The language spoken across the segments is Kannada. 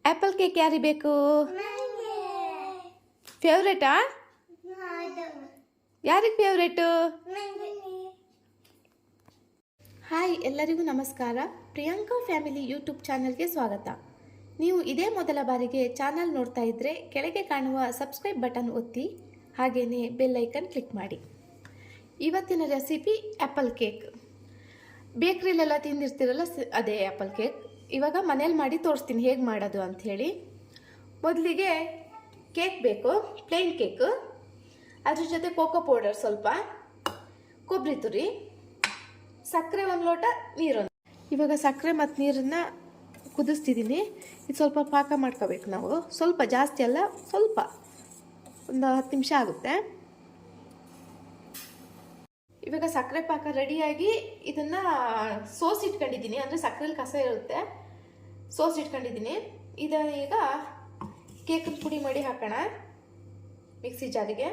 ಆ್ಯಪಲ್ ಕೇಕ್ ಯಾರಿಗೆ ಬೇಕು? ಫೇವ್ರೇಟಾ? ಯಾರಿಗೆ ಫೇವ್ರೇಟು? ಹಾಯ್, ಎಲ್ಲರಿಗೂ ನಮಸ್ಕಾರ. ಪ್ರಿಯಾಂಕಾ ಫ್ಯಾಮಿಲಿ ಯೂಟ್ಯೂಬ್ ಚಾನಲ್ಗೆ ಸ್ವಾಗತ. ನೀವು ಇದೇ ಮೊದಲ ಬಾರಿಗೆ ಚಾನಲ್ ನೋಡ್ತಾ ಇದ್ದರೆ ಕೆಳಗೆ ಕಾಣುವ ಸಬ್ಸ್ಕ್ರೈಬ್ ಬಟನ್ ಒತ್ತಿ, ಹಾಗೆಯೇ ಬೆಲ್ ಐಕನ್ ಕ್ಲಿಕ್ ಮಾಡಿ. ಇವತ್ತಿನ ರೆಸಿಪಿ ಆ್ಯಪಲ್ ಕೇಕ್. ಬೇಕ್ರಿಲೆಲ್ಲ ತಿಂದಿರ್ತೀರಲ್ಲ, ಅದೇ ಆ್ಯಪಲ್ ಕೇಕ್. ಇವಾಗ ಮನೇಲಿ ಮಾಡಿ ತೋರಿಸ್ತೀನಿ ಹೇಗೆ ಮಾಡೋದು ಅಂಥೇಳಿ. ಮೊದಲಿಗೆ ಕೇಕ್ ಬೇಕು, ಪ್ಲೇನ್ ಕೇಕು. ಅದ್ರ ಜೊತೆ ಕೋಕೋ ಪೌಡರ್ ಸ್ವಲ್ಪ, ಕೊಬ್ಬರಿ ತುರಿ, ಸಕ್ಕರೆ 1 ಲೋಟ, ನೀರೊಂದು. ಇವಾಗ ಸಕ್ಕರೆ ಮತ್ತು ನೀರನ್ನು ಕುದಿಸ್ತಿದ್ದೀನಿ. ಇದು ಸ್ವಲ್ಪ ಪಾಕ ಮಾಡ್ಕೋಬೇಕು ನಾವು. ಸ್ವಲ್ಪ ಜಾಸ್ತಿ ಅಲ್ಲ, ಸ್ವಲ್ಪ ಒಂದು 10 ನಿಮಿಷ ಆಗುತ್ತೆ. ಇವಾಗ ಸಕ್ಕರೆ ಪಾಕ ರೆಡಿಯಾಗಿ ಇದನ್ನು ಸೋಸಿಟ್ಕೊಂಡಿದ್ದೀನಿ. ಅಂದರೆ ಸಕ್ಕರೆಲಿ ಕಸ ಇರುತ್ತೆ, ಸೋಸಿಟ್ಕೊಂಡಿದ್ದೀನಿ. ಇದನ್ನು ಈಗ ಕೇಕನ್ನು ಪುಡಿ ಮಾಡಿ ಹಾಕೋಣ ಮಿಕ್ಸಿ ಜಾರಿಗೆ.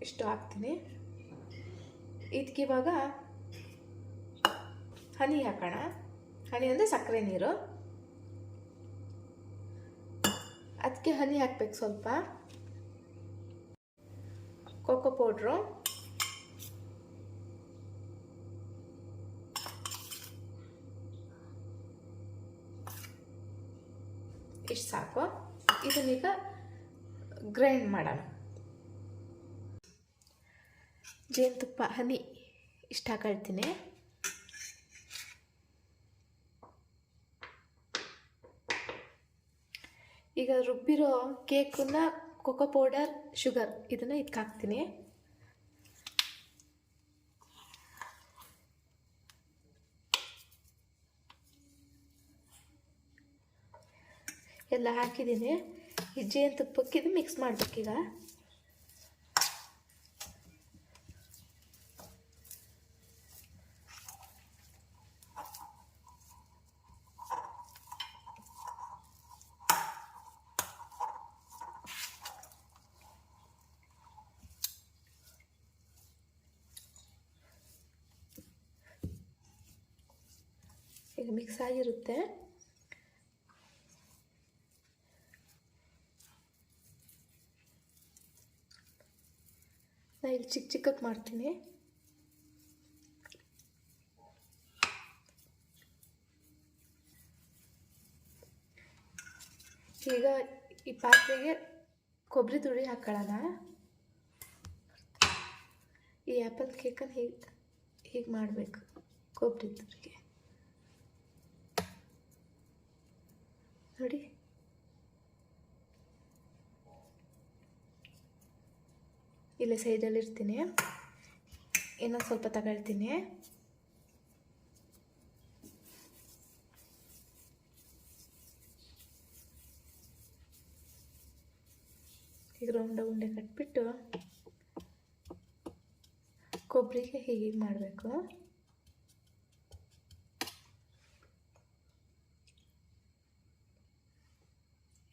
ಇಷ್ಟು ಹಾಕ್ತೀನಿ. ಇದಕ್ಕಿವಾಗ ಹನಿ ಹಾಕೋಣ. ಹನಿ ಅಂದರೆ ಸಕ್ಕರೆ ನೀರು. ಅದಕ್ಕೆ ಹನಿ ಹಾಕ್ಬೇಕು ಸ್ವಲ್ಪ. ಕೋಕೋ ಪೌಡ್ರು, ಇಷ್ಟು ಸಾಕು. ಇದನ್ನೀಗ ಗ್ರೈಂಡ್ ಮಾಡೋಣ. ಜೇನುತುಪ್ಪ ಹನಿ ಇಷ್ಟು ಹಾಕೊಳ್ತೀನಿ. ಈಗ ರುಬ್ಬಿರೋ ಕೇಕನ್ನ, ಕೋಕೋ ಪೌಡರ್, ಶುಗರ್ ಇದನ್ನು ಇದಕ್ಕೆ ಹಾಕ್ತೀನಿ. ಎಲ್ಲ ಹಾಕಿದ್ದೀನಿ. ಈ ಜೇನುತುಪ್ಪಕ್ಕೆ ಇದು ಮಿಕ್ಸ್ ಮಾಡಬೇಕೀಗ. ಈಗ ಮಿಕ್ಸ್ ಆಗಿರುತ್ತೆ. ನಾನು ಇಲ್ಲಿ ಚಿಕ್ಕ ಚಿಕ್ಕಕ್ಕೆ ಮಾಡ್ತೀನಿ. ಈಗ ಈ ಪಾತ್ರೆಗೆ ಕೊಬ್ಬರಿ ತುರಿ ಹಾಕೊಳ್ಳೋಣ. ಈ ಆ್ಯಪಲ್ ಕೇಕನ್ನು ಹೀಗೆ ಮಾಡಬೇಕು. ಕೊಬ್ಬರಿ ತುರಿಗೆ ನೋಡಿ. ಇಲ್ಲೇ ಸೈಡಲ್ಲಿ ಇರ್ತೀನಿ. ಇನ್ನೊಂದು ಸ್ವಲ್ಪ ತಗೊಳ್ತೀನಿ. ಈಗ ರೌಂಡ ಉಂಡೆ ಕಟ್ಬಿಟ್ಟು ಕೊಬ್ಬರಿಗೆ ಹೀಗೆ ಮಾಡಬೇಕು.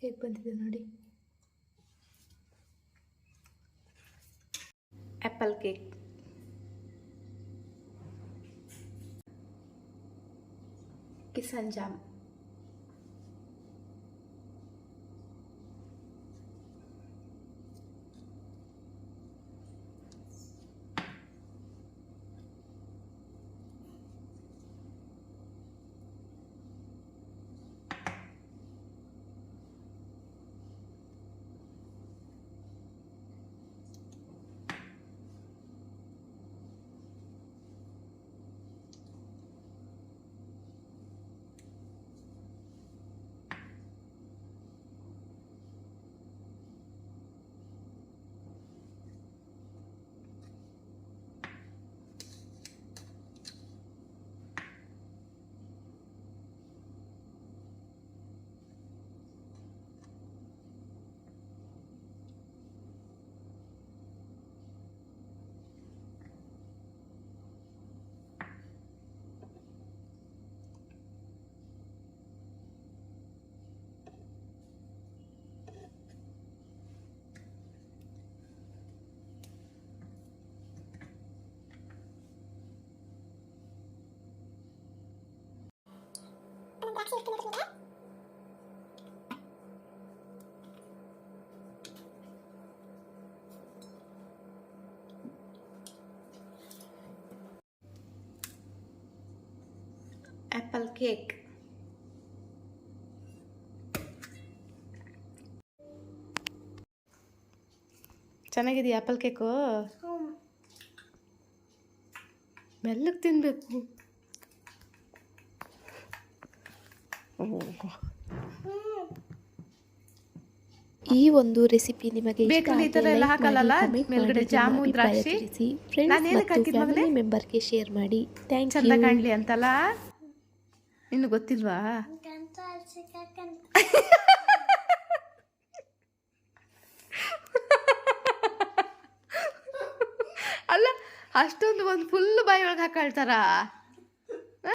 ಹೇಗೆ ಬಂದಿದೆ ನೋಡಿ. Apple cake. Kisan jam, apple cake. ಚೆನ್ನಾಗಿದೆಯಾ ಆ್ಯಪಲ್ ಕೇಕು? ಮೆಲ್ಲಗೆ ತಿನ್ನಬೇಕು. ಈ ಒಂದು ರೆಸಿಪಿ ನಿಮಗೆ ಇಷ್ಟ ಬೇಕಲ್ಲಿ ಈ ಥರ ಎಲ್ಲ ಹಾಕಲ್ಲ, ಮೇಲ್ಗಡೆ ಜಾಮು ದ್ರಾಕ್ಷಿ. ಫ್ರೆಂಡ್ಸ್ ನಾನೇನಕ್ಕೆ ಮತ್ತು ಹಾಕಿದ್ ಮಗನೇ? ಫ್ಯಾಮಿಲಿ ಮೆಂಬರ್ಗೆ ಶೇರ್ ಮಾಡಿ. ಥ್ಯಾಂಕ್ ಚಂದ ಯು. ಕಾಣಲಿ ಅಂತಲ್ಲ. ಇನ್ನು ಗೊತ್ತಿಲ್ವಾ? ಅಲ್ಲ, ಅಷ್ಟೊಂದು ಒಂದು ಫುಲ್ ಬಾಯಿ ಒಳಗೆ ಹಾಕೊಳ್ತಾರ.